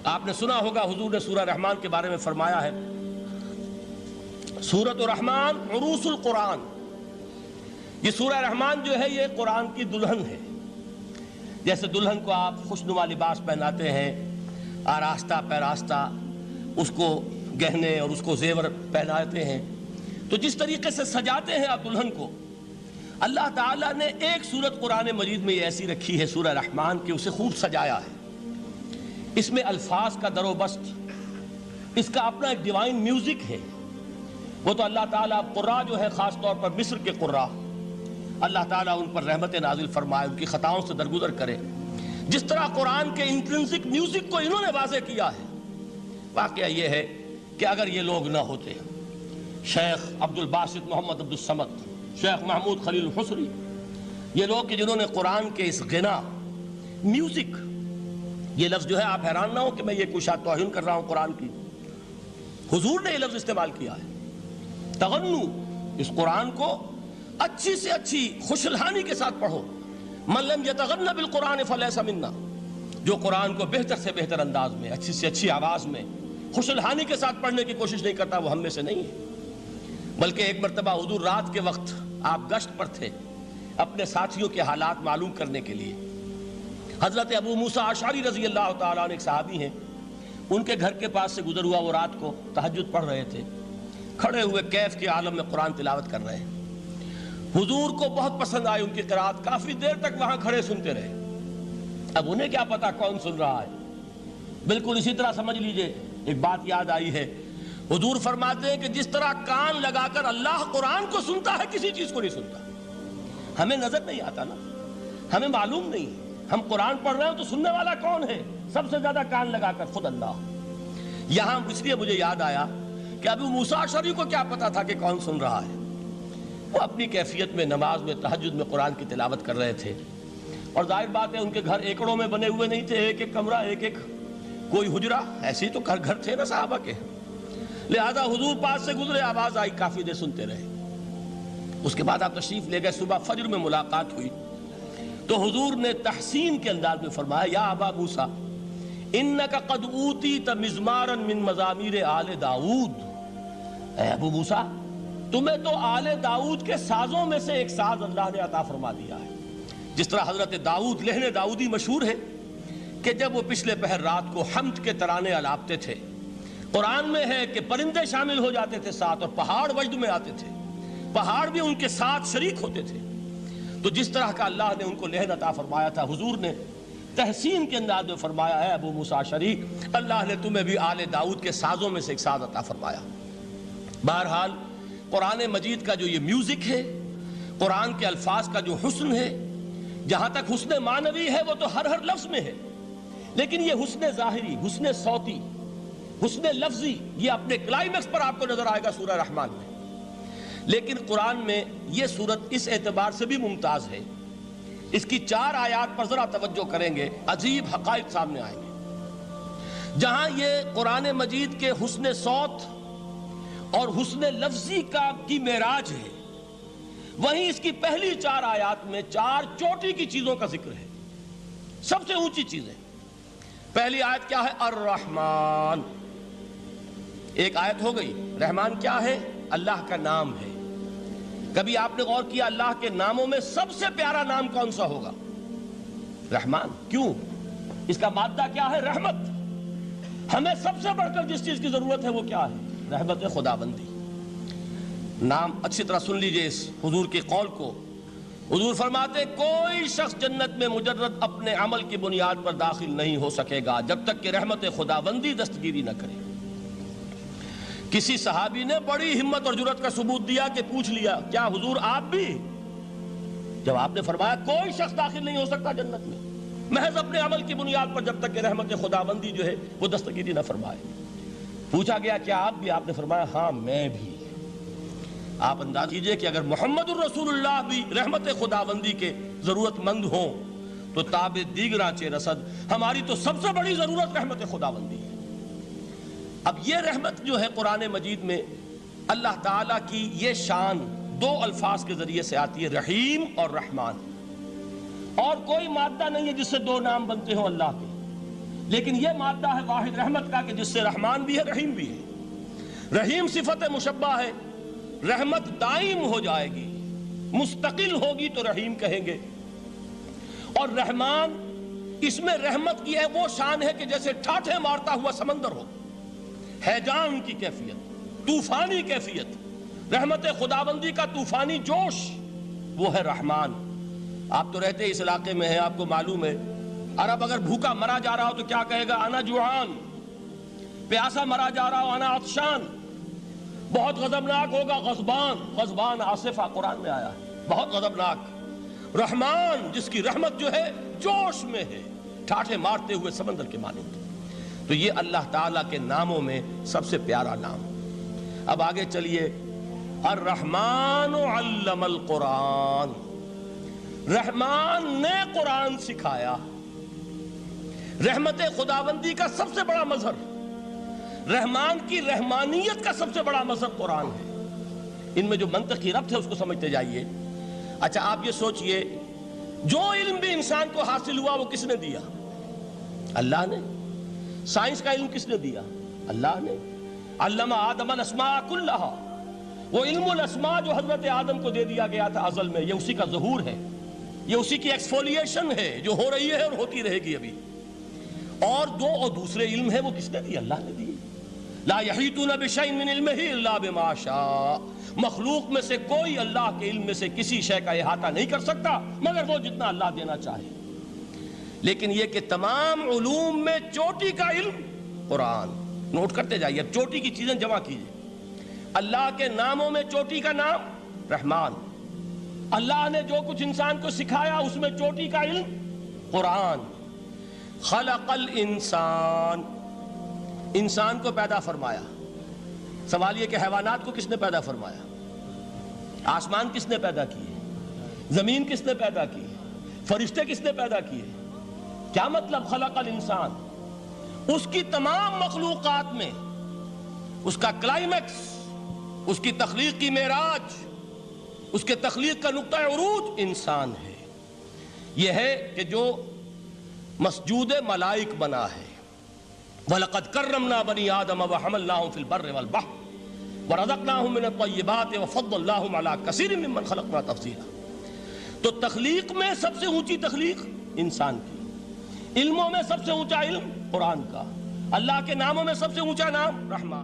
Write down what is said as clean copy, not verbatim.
آپ نے سنا ہوگا حضور نے سورہ رحمان کے بارے میں فرمایا ہے، سورۃ الرحمن عروس القرآن، یہ سورہ رحمان جو ہے یہ قرآن کی دلہن ہے۔ جیسے دلہن کو آپ خوشنما لباس پہناتے ہیں، آراستہ پیراستہ اس کو گہنے اور اس کو زیور پہناتے ہیں، تو جس طریقے سے سجاتے ہیں آپ دلہن کو، اللہ تعالیٰ نے ایک سورت قرآن مجید میں یہ ایسی رکھی ہے سورہ رحمان کہ اسے خوب سجایا ہے۔ اس میں الفاظ کا در و بست، اس کا اپنا ایک ڈیوائن میوزک ہے۔ وہ تو اللہ تعالیٰ قراء جو ہے خاص طور پر مصر کے قراء، اللہ تعالیٰ ان پر رحمت نازل فرمائے، ان کی خطاؤں سے درگزر کرے۔ جس طرح قرآن کے انٹرنسک میوزک کو انہوں نے واضح کیا ہے، واقعہ یہ ہے کہ اگر یہ لوگ نہ ہوتے، شیخ عبد الباسط محمد عبد الصمد، شیخ محمود خلیل الحصری، یہ لوگ کہ جنہوں نے قرآن کے اس غنا میوزک، یہ لفظ جو ہے آپ حیران نہ ہو کہ میں یہ کوئی شاید توہین کر رہا ہوں قرآن کی، حضور نے یہ لفظ استعمال کیا ہے، تغنو، اس قرآن کو اچھی سے اچھی خوشلہانی کے ساتھ پڑھو۔ من لم یتغن بالقرآن فلیس منا، جو قرآن کو بہتر سے بہتر انداز میں، اچھی سے اچھی آواز میں، خوشلہانی کے ساتھ پڑھنے کی کوشش نہیں کرتا، وہ ہم میں سے نہیں ہے۔ بلکہ ایک مرتبہ حضور رات کے وقت آپ گشت پر تھے اپنے ساتھیوں کے حالات معلوم کرنے کے لیے۔ حضرت ابو موسیٰ اشعری رضی اللہ تعالیٰ عنہ ایک صحابی ہیں، ان کے گھر کے پاس سے گزر ہوا، وہ رات کو تہجد پڑھ رہے تھے، کھڑے ہوئے کیف کے عالم میں قرآن تلاوت کر رہے ہیں۔ حضور کو بہت پسند آئی ان کی قرات، کافی دیر تک وہاں کھڑے سنتے رہے۔ اب انہیں کیا پتا کون سن رہا ہے، بالکل اسی طرح سمجھ لیجئے ایک بات یاد آئی ہے، حضور فرماتے ہیں کہ جس طرح کان لگا کر اللہ قرآن کو سنتا ہے کسی چیز کو نہیں سنتا۔ ہمیں نظر نہیں آتا نا، ہمیں معلوم نہیں، ہم قرآن پڑھ رہے ہیں تو سننے والا کون ہے؟ سب سے زیادہ کان لگا کر خود اللہ۔ یہاں اس لیے مجھے یاد آیا کہ ابو موسیٰ اشعری کو کیا پتا تھا کہ کون سن رہا ہے؟ وہ اپنی کیفیت میں نماز میں تہجد میں قرآن کی تلاوت کر رہے تھے، اور ظاہر بات ہے ان کے گھر ایکڑوں میں بنے ہوئے نہیں تھے، ایک ایک کمرہ، ایک ایک کوئی حجرہ، ایسے ہی تو گھر تھے نا صحابہ کے، لہذا حضور پاس سے گزرے، آواز آئی، کافی دیر سنتے رہے۔ اس کے بعد آپ تشریف لے گئے، صبح فجر میں ملاقات ہوئی تو حضور نے تحسین کے انداز میں فرمایا، یا ابا موسیٰ انک قد اوتیت مزمارا من مزامیر آل داؤد، اے ابو موسیٰ تمہیں تو آل داؤد کے سازوں میں سے ایک ساز اللہ نے عطا فرما دیا ہے۔ جس طرح حضرت داؤد، لہن داؤدی مشہور ہے کہ جب وہ پچھلے پہر رات کو حمد کے ترانے الاپتے تھے، قرآن میں ہے کہ پرندے شامل ہو جاتے تھے ساتھ، اور پہاڑ وجد میں آتے تھے، پہاڑ بھی ان کے ساتھ شریک ہوتے تھے۔ تو جس طرح کا اللہ نے ان کو لہن عطا فرمایا تھا، حضور نے تحسین کے انداز میں فرمایا ہے ابو موسیٰ اشعری، اللہ نے تمہیں بھی آل داؤد کے سازوں میں سے ایک ساز عطا فرمایا۔ بہرحال قرآن مجید کا جو یہ میوزک ہے، قرآن کے الفاظ کا جو حسن ہے، جہاں تک حسن معنوی ہے وہ تو ہر لفظ میں ہے، لیکن یہ حسن ظاہری، حسن صوتی، حسن لفظی، یہ اپنے کلائمیکس پر آپ کو نظر آئے گا سورہ رحمان میں۔ لیکن قرآن میں یہ سورت اس اعتبار سے بھی ممتاز ہے، اس کی 4 آیات پر ذرا توجہ کریں گے، عجیب حقائق سامنے آئیں گے۔ جہاں یہ قرآن مجید کے حسن صوت اور حسن لفظی کی معراج ہے، وہیں اس کی پہلی 4 آیات میں 4 چوٹی کی چیزوں کا ذکر ہے، سب سے اونچی چیزیں۔ پہلی آیت کیا ہے؟ الرحمن، ایک آیت ہو گئی۔ رحمان کیا ہے؟ اللہ کا نام ہے۔ کبھی آپ نے غور کیا اللہ کے ناموں میں سب سے پیارا نام کون سا ہوگا؟ رحمان۔ کیوں؟ اس کا مادہ کیا ہے؟ رحمت۔ ہمیں سب سے بڑھ کر جس چیز کی ضرورت ہے وہ کیا ہے؟ رحمت خداوندی۔ نام اچھی طرح سن لیجئے اس حضور کے قول کو۔ حضور فرماتے کوئی شخص جنت میں مجرد اپنے عمل کی بنیاد پر داخل نہیں ہو سکے گا جب تک کہ رحمت خداوندی دستگیری نہ کرے۔ کسی صحابی نے بڑی ہمت اور جرأت کا ثبوت دیا کہ پوچھ لیا، کیا حضور آپ بھی؟ جب آپ نے فرمایا کوئی شخص داخل نہیں ہو سکتا جنت میں محض اپنے عمل کی بنیاد پر جب تک کہ رحمت خداوندی جو ہے وہ دستگیری نہ فرمائے۔ پوچھا گیا کیا آپ بھی؟ آپ نے فرمایا ہاں میں بھی۔ آپ انداز کیجئے کہ اگر محمد الرسول اللہ بھی رحمت خداوندی کے ضرورت مند ہوں تو تاب دیگراں چے رسد، ہماری تو سب سے بڑی ضرورت رحمت خداوندی ہے۔ اب یہ رحمت جو ہے قرآن مجید میں اللہ تعالیٰ کی یہ شان 2 الفاظ کے ذریعے سے آتی ہے، رحیم اور رحمان، اور کوئی مادہ نہیں ہے جس سے 2 نام بنتے ہوں اللہ کے۔ لیکن یہ مادہ ہے واحد رحمت کا کہ جس سے رحمان بھی ہے رحیم بھی ہے۔ رحیم صفت مشبہ ہے، رحمت دائم ہو جائے گی، مستقل ہوگی تو رحیم کہیں گے، اور رحمان اس میں رحمت کی ہے وہ شان ہے کہ جیسے ٹھاٹھے مارتا ہوا سمندر ہو، ہیجان کی کیفیت، طوفانی کیفیت، رحمت خداوندی کا طوفانی جوش، وہ ہے رحمان۔ آپ تو رہتے اس علاقے میں ہیں، آپ کو معلوم ہے عرب اگر بھوکا مرا جا رہا ہو تو کیا کہے گا؟ انا جوعان۔ پیاسا مرا جا رہا ہو انا عطشان۔ بہت غضبناک ہوگا غضبان، غضبان آصفہ قرآن میں آیا ہے، بہت غضبناک۔ رحمان جس کی رحمت جو ہے جوش میں ہے، ٹھاٹھے مارتے ہوئے سمندر کے مانند۔ تو یہ اللہ تعالیٰ کے ناموں میں سب سے پیارا نام۔ اب آگے چلیے، الرحمن علم القرآن، رحمان نے قرآن سکھایا۔ رحمت خداوندی کا سب سے بڑا مظہر، رحمان کی رحمانیت کا سب سے بڑا مظہر قرآن ہے۔ ان میں جو منطقی ربط ہے اس کو سمجھتے جائیے۔ اچھا آپ یہ سوچئے، جو علم بھی انسان کو حاصل ہوا وہ کس نے دیا؟ اللہ نے۔ سائنس کا علم کس نے دیا؟ اللہ نے۔ علم آدم الاسماء کلہا، وہ علم الاسماء جو حضرت آدم کو دے دیا گیا تھا ازل میں، یہ اسی کا ظہور ہے، یہ اسی کی ایکسفولیشن ہے جو ہو رہی ہے اور ہوتی رہے گی ابھی۔ اور دوسرے علم ہے وہ کس نے دی؟ اللہ نے دی۔ لا یحیطون بشیء من علمہ الا بما شاء، مخلوق میں سے کوئی اللہ کے علم میں سے کسی شے کا احاطہ نہیں کر سکتا مگر وہ جتنا اللہ دینا چاہے۔ لیکن یہ کہ تمام علوم میں چوٹی کا علم قرآن، نوٹ کرتے جائیے، اب چوٹی کی چیزیں جمع کیجئے۔ اللہ کے ناموں میں چوٹی کا نام رحمان، اللہ نے جو کچھ انسان کو سکھایا اس میں چوٹی کا علم قرآن۔ خلق الانسان، انسان کو پیدا فرمایا۔ سوال یہ کہ حیوانات کو کس نے پیدا فرمایا؟ آسمان کس نے پیدا کیے؟ زمین کس نے پیدا کی؟ فرشتے کس نے پیدا کیے؟ کیا مطلب خلق الانسان؟ اس کی تمام مخلوقات میں اس کا کلائمیکس، اس کی تخلیق کی معراج، اس کے تخلیق کا نقطہ عروج انسان ہے۔ یہ ہے کہ جو مسجود ملائک بنا ہے۔ وَلَقَدْ كَرَّمْنَا بَنِي آدَمَ وَحَمَلْنَاهُمْ فِي الْبَرِّ وَالْبَحْرِ وَرَزَقْنَاهُمْ مِنَ الطَّيِّبَاتِ وَفَضَّلْنَاهُمْ عَلَى كَثِيرٍ مِّمَّنْ خَلَقْنَا تَفْضِيلًا۔ تو تخلیق میں سب سے اونچی تخلیق انسان کی، علموں میں سب سے اونچا علم قرآن کا، اللہ کے ناموں میں سب سے اونچا نام رحمان۔